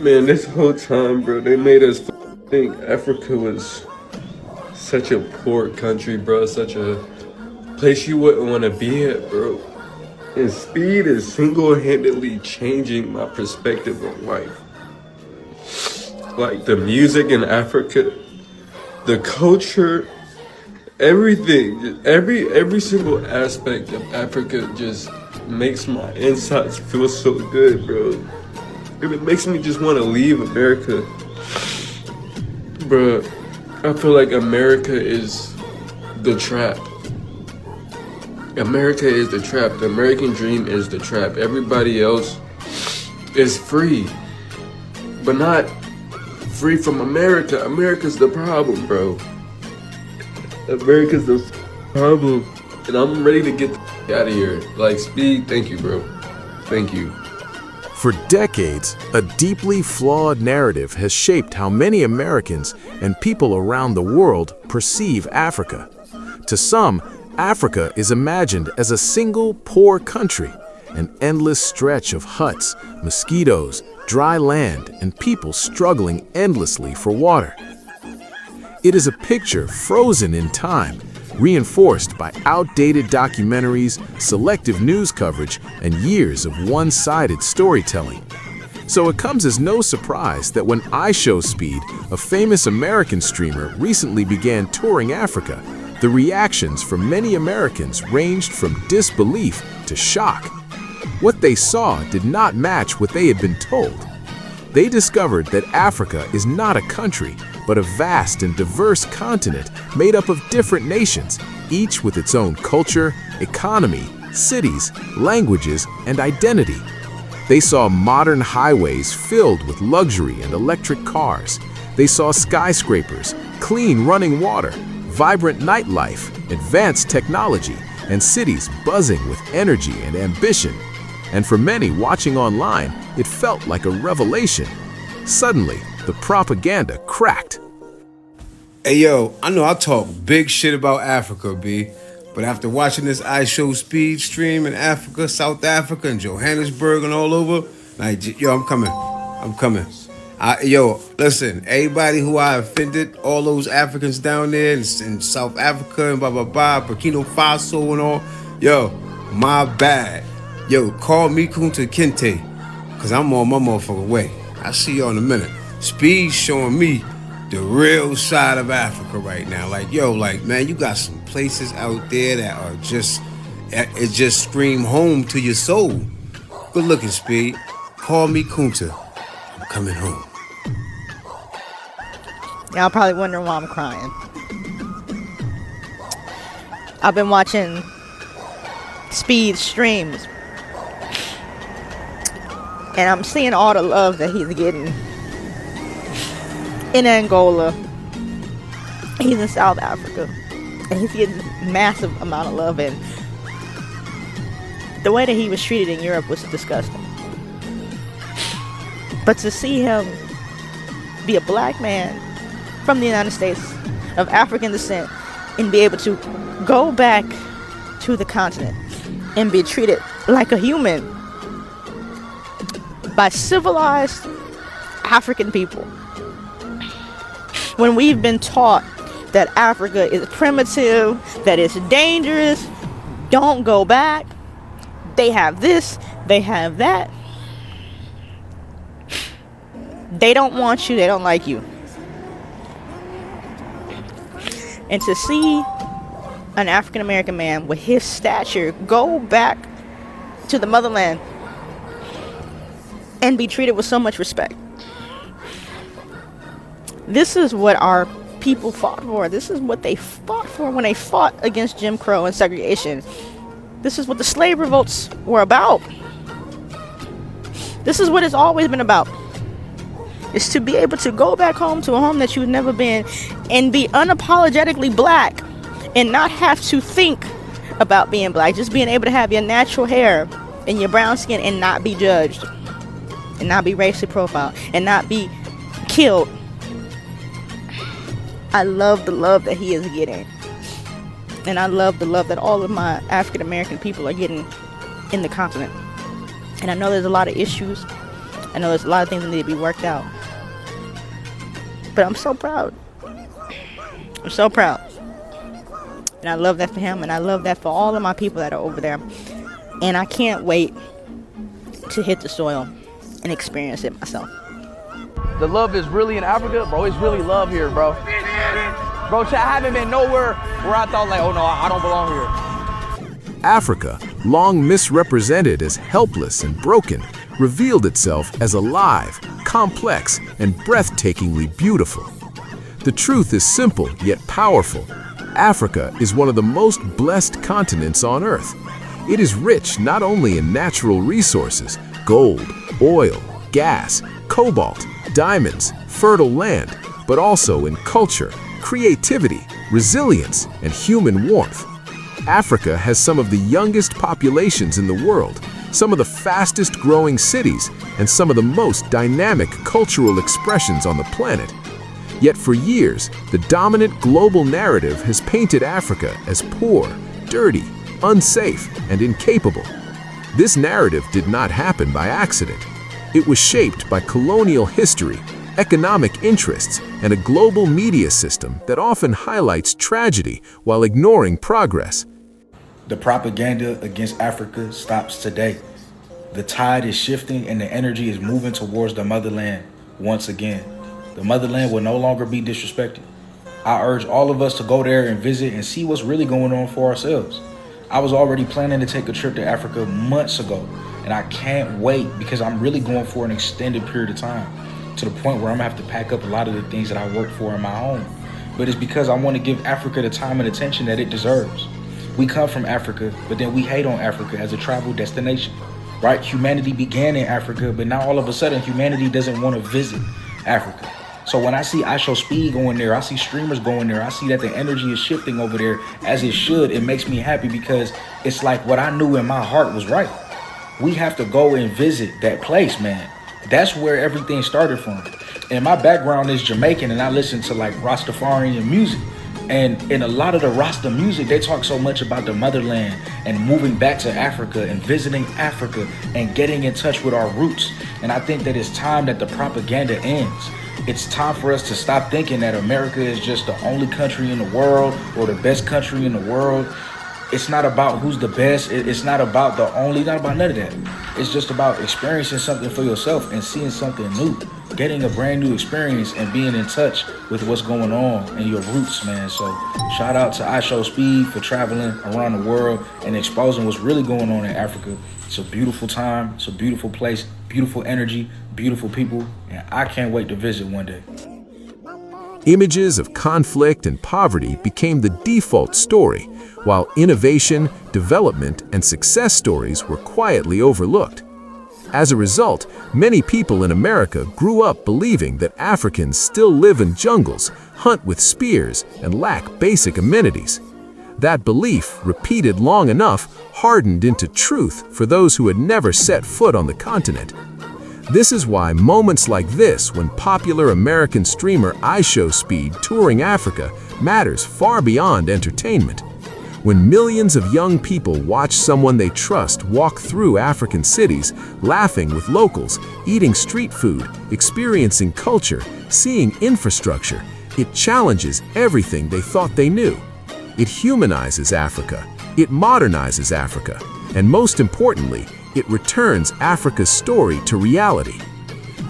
Man, this whole time, bro, they made us think Africa was such a poor country, bro. Such a place you wouldn't want to be at, bro. And speed is single-handedly changing my perspective on life. Like the music in Africa, the culture, everything, every single aspect of Africa just makes my insides feel so good, bro. It makes me just want to leave America. Bro, I feel like America is the trap. America is the trap. The American dream is the trap. Everybody else is free, but not free from America. America's the problem, bro. America's the problem. And I'm ready to get the out of here. Like, Speed, thank you, bro. Thank you. For decades, a deeply flawed narrative has shaped how many Americans and people around the world perceive Africa. To some, Africa is imagined as a single poor country, an endless stretch of huts, mosquitoes, dry land, and people struggling endlessly for water. It is a picture frozen in time, reinforced by outdated documentaries, selective news coverage, and years of one-sided storytelling. So it comes as no surprise that when Ishowspeed, a famous American streamer, recently began touring Africa, the reactions from many Americans ranged from disbelief to shock. What they saw did not match what they had been told. They discovered that Africa is not a country, but a vast and diverse continent made up of different nations, each with its own culture, economy, cities, languages, and identity. They saw modern highways filled with luxury and electric cars. They saw skyscrapers, clean running water, vibrant nightlife, advanced technology, and cities buzzing with energy and ambition. And for many watching online, it felt like a revelation. Suddenly, the propaganda cracked. Hey yo, I know I talk big shit about Africa, B, but after watching this Ishowspeed stream in Africa, South Africa, and Johannesburg and all over, like, yo, I'm coming. Yo, listen, everybody who I offended, all those Africans down there in South Africa and blah, blah, blah, Burkina Faso and all, yo, my bad. Yo, call me Kunta Kinte, because I'm on my motherfucking way. I'll see y'all in a minute. Speed showing me the real side of Africa right now. Like, yo, like, man, you got some places out there that are just, it just scream home to your soul. Good looking, Speed. Call me Kunta. I'm coming home. Y'all probably wondering why I'm crying. I've been watching Speed streams, and I'm seeing all the love that he's getting in Angola. He's in South Africa, and he's getting massive amount of love. And the way that he was treated in Europe was disgusting. But to see him be a black man from the United States of African descent and be able to go back to the continent and be treated like a human by civilized African people, when we've been taught that Africa is primitive, that it's dangerous, don't go back, they have this, they have that, they don't want you, they don't like you. And to see an African American man with his stature go back to the motherland and be treated with so much respect. This is what our people fought for. This is what they fought for when they fought against Jim Crow and segregation. This is what the slave revolts were about. This is what it's always been about. It's to be able to go back home to a home that you've never been and be unapologetically black and not have to think about being black. Just being able to have your natural hair and your brown skin and not be judged and not be racially profiled and not be killed. I love the love that he is getting. And I love the love that all of my African American people are getting in the continent. And I know there's a lot of issues I know there's a lot of things that need to be worked out. But I'm so proud. I'm so proud. And I love that for him, and I love that for all of my people that are over there. And I can't wait to hit the soil and experience it myself. The love is really in Africa, bro. It's really love here, bro. Bro, I haven't been nowhere where I thought like, oh no, I don't belong here. Africa, long misrepresented as helpless and broken, revealed itself as alive, complex, and breathtakingly beautiful. The truth is simple yet powerful. Africa is one of the most blessed continents on Earth. It is rich not only in natural resources, gold, oil, gas, cobalt, diamonds, fertile land, but also in culture, creativity, resilience, and human warmth. Africa has some of the youngest populations in the world, some of the fastest growing cities, and some of the most dynamic cultural expressions on the planet. Yet for years, the dominant global narrative has painted Africa as poor, dirty, unsafe, and incapable. This narrative did not happen by accident. It was shaped by colonial history, economic interests, and a global media system that often highlights tragedy while ignoring progress. The propaganda against Africa stops today. The tide is shifting and the energy is moving towards the motherland once again. The motherland will no longer be disrespected. I urge all of us to go there and visit and see what's really going on for ourselves. I was already planning to take a trip to Africa months ago, and I can't wait because I'm really going for an extended period of time, to the point where I'm gonna have to pack up a lot of the things that I work for in my home. But it's because I want to give Africa the time and attention that it deserves. We come from Africa, but then we hate on Africa as a travel destination, right? Humanity began in Africa, but now all of a sudden humanity doesn't want to visit Africa. So when I see Ishowspeed going there, I see streamers going there, I see that the energy is shifting over there as it should, it makes me happy because it's like what I knew in my heart was right. We have to go and visit that place, man. That's where everything started from. And my background is Jamaican, and I listen to like Rastafarian music. And in a lot of the Rasta music, they talk so much about the motherland and moving back to Africa and visiting Africa and getting in touch with our roots. And I think that it's time that the propaganda ends. It's time for us to stop thinking that America is just the only country in the world or the best country in the world. It's not about who's the best. It's not about the only, not about none of that. It's just about experiencing something for yourself and seeing something new, getting a brand new experience and being in touch with what's going on and your roots, man. So shout out to Ishowspeed for traveling around the world and exposing what's really going on in Africa. It's a beautiful time. It's a beautiful place, beautiful energy, beautiful people. And I can't wait to visit one day. Images of conflict and poverty became the default story, while innovation, development, and success stories were quietly overlooked. As a result, many people in America grew up believing that Africans still live in jungles, hunt with spears, and lack basic amenities. That belief, repeated long enough, hardened into truth for those who had never set foot on the continent. This is why moments like this, when popular American streamer Ishowspeed touring Africa, matters far beyond entertainment. When millions of young people watch someone they trust walk through African cities, laughing with locals, eating street food, experiencing culture, seeing infrastructure, it challenges everything they thought they knew. It humanizes Africa, it modernizes Africa, and most importantly, it returns Africa's story to reality.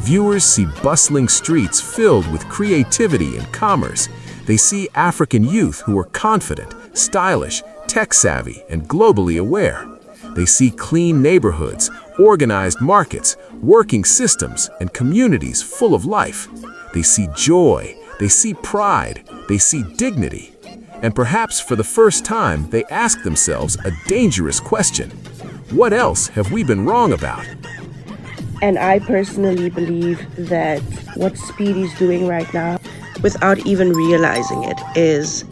Viewers see bustling streets filled with creativity and commerce. They see African youth who are confident, stylish, tech-savvy, and globally aware. They see clean neighborhoods, organized markets, working systems, and communities full of life. They see joy, they see pride, they see dignity. And perhaps for the first time, they ask themselves a dangerous question. What else have we been wrong about? And I personally believe that what Speedy's doing right now, without even realizing it, is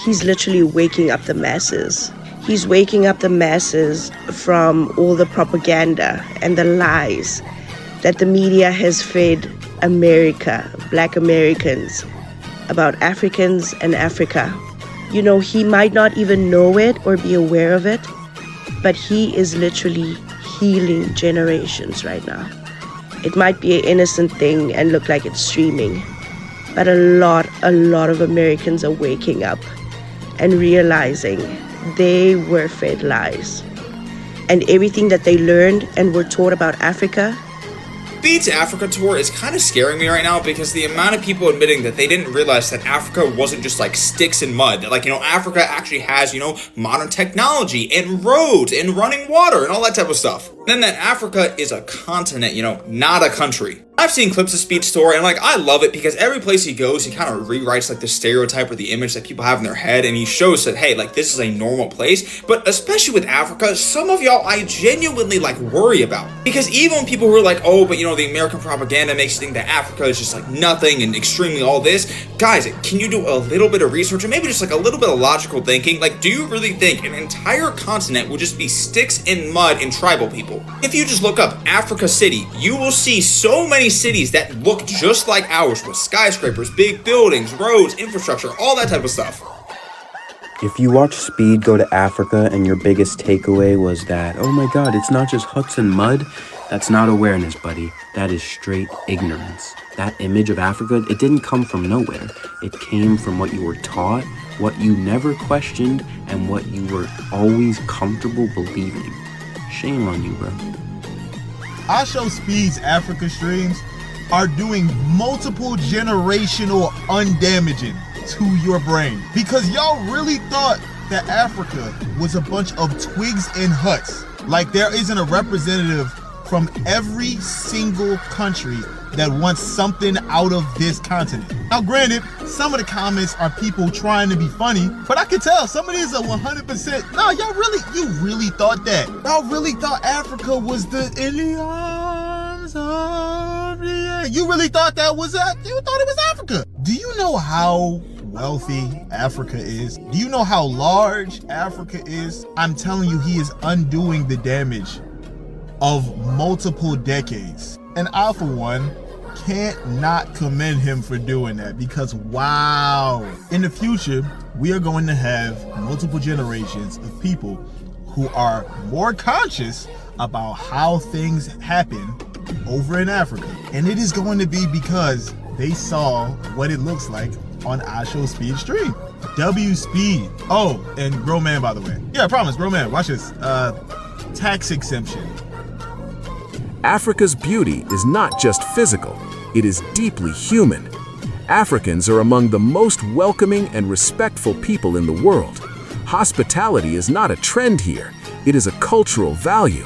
he's literally waking up the masses. He's waking up the masses from all the propaganda and the lies that the media has fed America, Black Americans, about Africans and Africa. You know, he might not even know it or be aware of it, but he is literally healing generations right now. It might be an innocent thing and look like it's streaming, but a lot of Americans are waking up and realizing they were fed lies. And everything that they learned and were taught about Africa. Speed's Africa tour is kind of scaring me right now because the amount of people admitting that they didn't realize that Africa wasn't just like sticks and mud. That, like, Africa actually has, modern technology and roads and running water and all that type of stuff. And then that Africa is a continent, not a country. I've seen clips of Speed's tour and I love it because every place he goes, he kind of rewrites the stereotype or the image that people have in their head, and he shows that, hey, this is a normal place. But especially with Africa, some of y'all I genuinely worry about, because even when people who are like, oh, but the American propaganda makes you think that Africa is just nothing and extremely all this. Guys, can you do a little bit of research and maybe just a little bit of logical thinking? Do you really think an entire continent would just be sticks and mud and tribal people? If you just look up Africa City, you will see so many cities that look just like ours, with skyscrapers, big buildings, roads, infrastructure, all that type of stuff. If you watch Speed go to Africa and your biggest takeaway was that, oh my god, it's not just huts and mud, that's not awareness, buddy. That is straight ignorance. That image of Africa, it didn't come from nowhere. It came from what you were taught, what you never questioned, and what you were always comfortable believing. Shame on you, bro. Ishowspeed's Africa streams are doing multiple generational undamaging to your brain, because y'all really thought that Africa was a bunch of twigs and huts. There isn't a representative from every single country that wants something out of this continent. Now granted, some of the comments are people trying to be funny, but I can tell some of these are 100%, no, you really thought that. Y'all really thought Africa was in the arms of the air. You really thought that was you thought it was Africa. Do you know how wealthy Africa is? Do you know how large Africa is? I'm telling you, he is undoing the damage of multiple decades. And I, for one, can't not commend him for doing that, because wow. In the future, we are going to have multiple generations of people who are more conscious about how things happen over in Africa. And it is going to be because they saw what it looks like on Ishowspeed stream. W Speed. Oh, and Grown Man, by the way. Yeah, I promise, Grown Man, watch this. Tax exemption. Africa's beauty is not just physical, it is deeply human. Africans are among the most welcoming and respectful people in the world. Hospitality is not a trend here, it is a cultural value.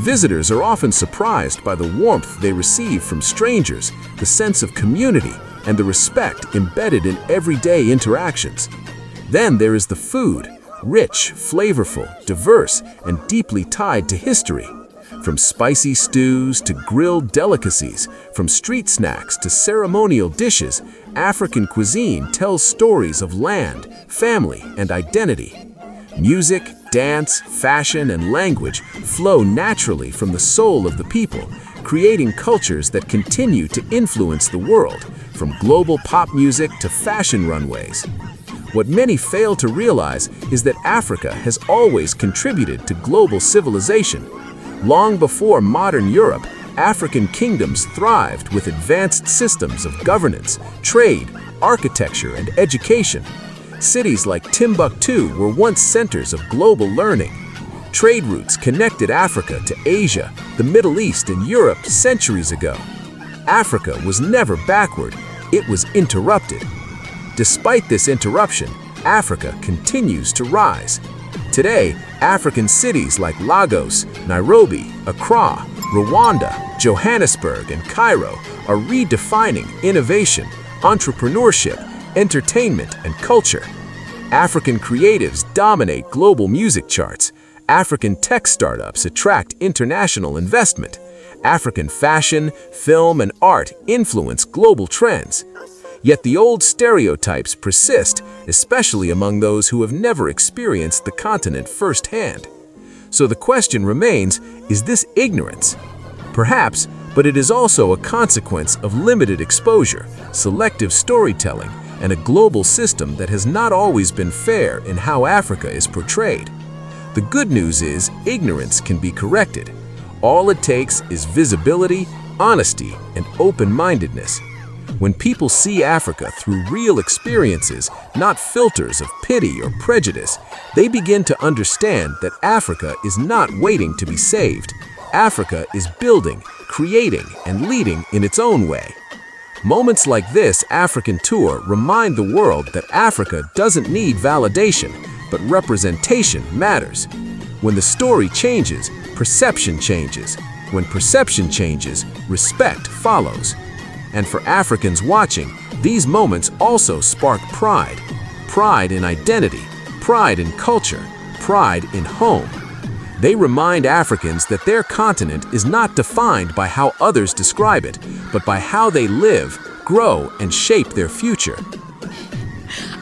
Visitors are often surprised by the warmth they receive from strangers, the sense of community, and the respect embedded in everyday interactions. Then there is the food, rich, flavorful, diverse, and deeply tied to history. From spicy stews to grilled delicacies, from street snacks to ceremonial dishes, African cuisine tells stories of land, family, and identity. Music, dance, fashion, and language flow naturally from the soul of the people, creating cultures that continue to influence the world, from global pop music to fashion runways. What many fail to realize is that Africa has always contributed to global civilization. Long before modern Europe, African kingdoms thrived with advanced systems of governance, trade, architecture, and education. Cities like Timbuktu were once centers of global learning. Trade routes connected Africa to Asia, the Middle East, and Europe centuries ago. Africa was never backward, it was interrupted. Despite this interruption, Africa continues to rise. Today, African cities like Lagos, Nairobi, Accra, Rwanda, Johannesburg, and Cairo are redefining innovation, entrepreneurship, entertainment, and culture. African creatives dominate global music charts. African tech startups attract international investment. African fashion, film, and art influence global trends. Yet the old stereotypes persist, especially among those who have never experienced the continent firsthand. So the question remains, is this ignorance? Perhaps, but it is also a consequence of limited exposure, selective storytelling, and a global system that has not always been fair in how Africa is portrayed. The good news is ignorance can be corrected. All it takes is visibility, honesty, and open-mindedness. When people see Africa through real experiences, not filters of pity or prejudice, they begin to understand that Africa is not waiting to be saved. Africa is building, creating, and leading in its own way. Moments like this African tour remind the world that Africa doesn't need validation, but representation matters. When the story changes, perception changes. When perception changes, respect follows. And for Africans watching, these moments also spark pride. Pride in identity, pride in culture, pride in home. They remind Africans that their continent is not defined by how others describe it, but by how they live, grow, and shape their future.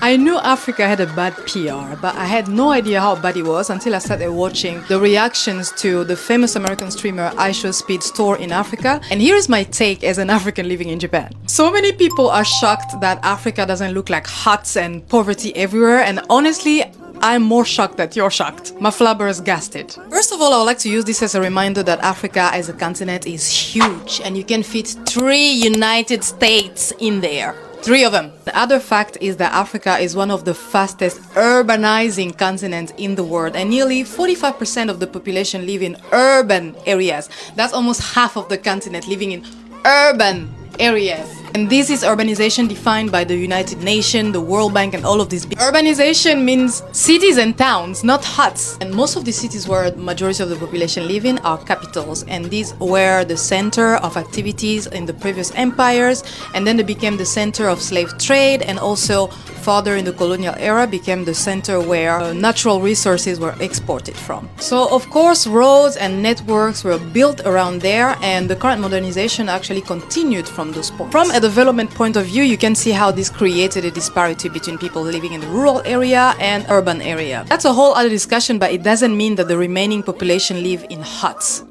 I knew Africa had a bad PR, but I had no idea how bad it was until I started watching the reactions to the famous American streamer Ishowspeed's tour in Africa. And here is my take as an African living in Japan. So many people are shocked that Africa doesn't look like huts and poverty everywhere, and honestly, I'm more shocked that you're shocked. My flubber is gasted. First of all, I would like to use this as a reminder that Africa as a continent is huge and you can fit 3 United States in there. 3 of them. The other fact is that Africa is one of the fastest urbanizing continents in the world, and nearly 45% of the population live in urban areas. That's almost half of the continent living in urban areas. And this is urbanization defined by the United Nations, the World Bank, and all of these. Urbanization means cities and towns, not huts. And most of the cities where the majority of the population live in are capitals. And these were the center of activities in the previous empires. And then they became the center of slave trade, and also further in the colonial era became the center where natural resources were exported from. So of course roads and networks were built around there, and the current modernization actually continued from those points. From a development point of view, you can see how this created a disparity between people living in the rural area and urban area. That's a whole other discussion, but it doesn't mean that the remaining population live in huts.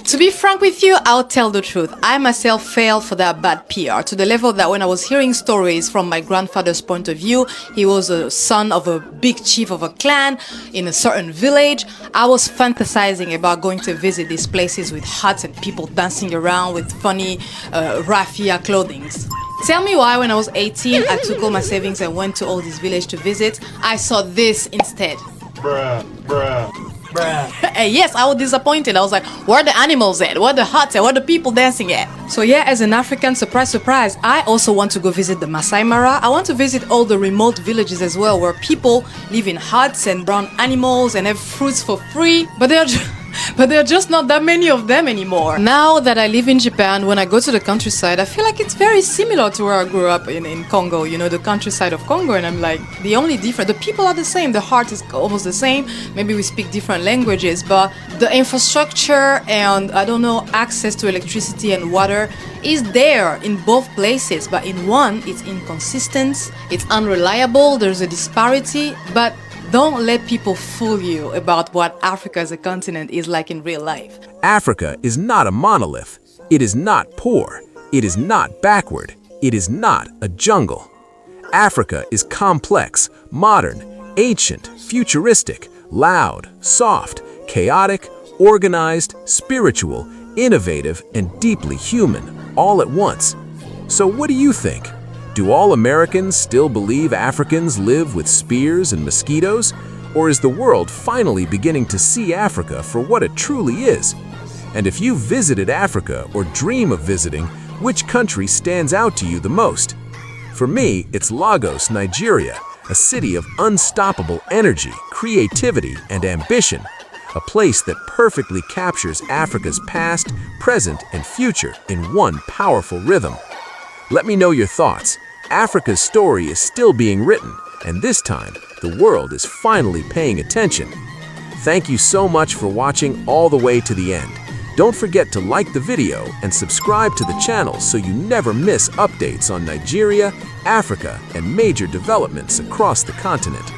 To be frank with you, I'll tell the truth. I myself fell for that bad PR, to the level that when I was hearing stories from my grandfather's point of view, he was a son of a big chief of a clan in a certain village, I was fantasizing about going to visit these places with huts and people dancing around with funny raffia clothing. Tell me why when I was 18, I took all my savings and went to all these villages to visit. I saw this instead. Bruh. Yes, I was disappointed. I was like, where are the animals at? Where are the huts at? Where are the people dancing at? So yeah, as an African, surprise, surprise, I also want to go visit the Masai Mara. I want to visit all the remote villages as well, where people live in huts and brown animals and have fruits for free. But there are just not that many of them anymore. Now that I live in Japan, when I go to the countryside, I feel like it's very similar to where I grew up in Congo, you know, the countryside of Congo. And I'm like, the only difference, the people are the same, the heart is almost the same. Maybe we speak different languages, but the infrastructure and, I don't know, access to electricity and water is there in both places. But in one, it's inconsistent, it's unreliable, there's a disparity, but don't let people fool you about what Africa as a continent is like in real life. Africa is not a monolith. It is not poor. It is not backward. It is not a jungle. Africa is complex, modern, ancient, futuristic, loud, soft, chaotic, organized, spiritual, innovative, and deeply human, all at once. So what do you think? Do all Americans still believe Africans live with spears and mosquitoes? Or is the world finally beginning to see Africa for what it truly is? And if you've visited Africa or dream of visiting, which country stands out to you the most? For me, it's Lagos, Nigeria, a city of unstoppable energy, creativity, and ambition. A place that perfectly captures Africa's past, present, and future in one powerful rhythm. Let me know your thoughts. Africa's story is still being written, and this time, the world is finally paying attention. Thank you so much for watching all the way to the end. Don't forget to like the video and subscribe to the channel so you never miss updates on Nigeria, Africa, and major developments across the continent.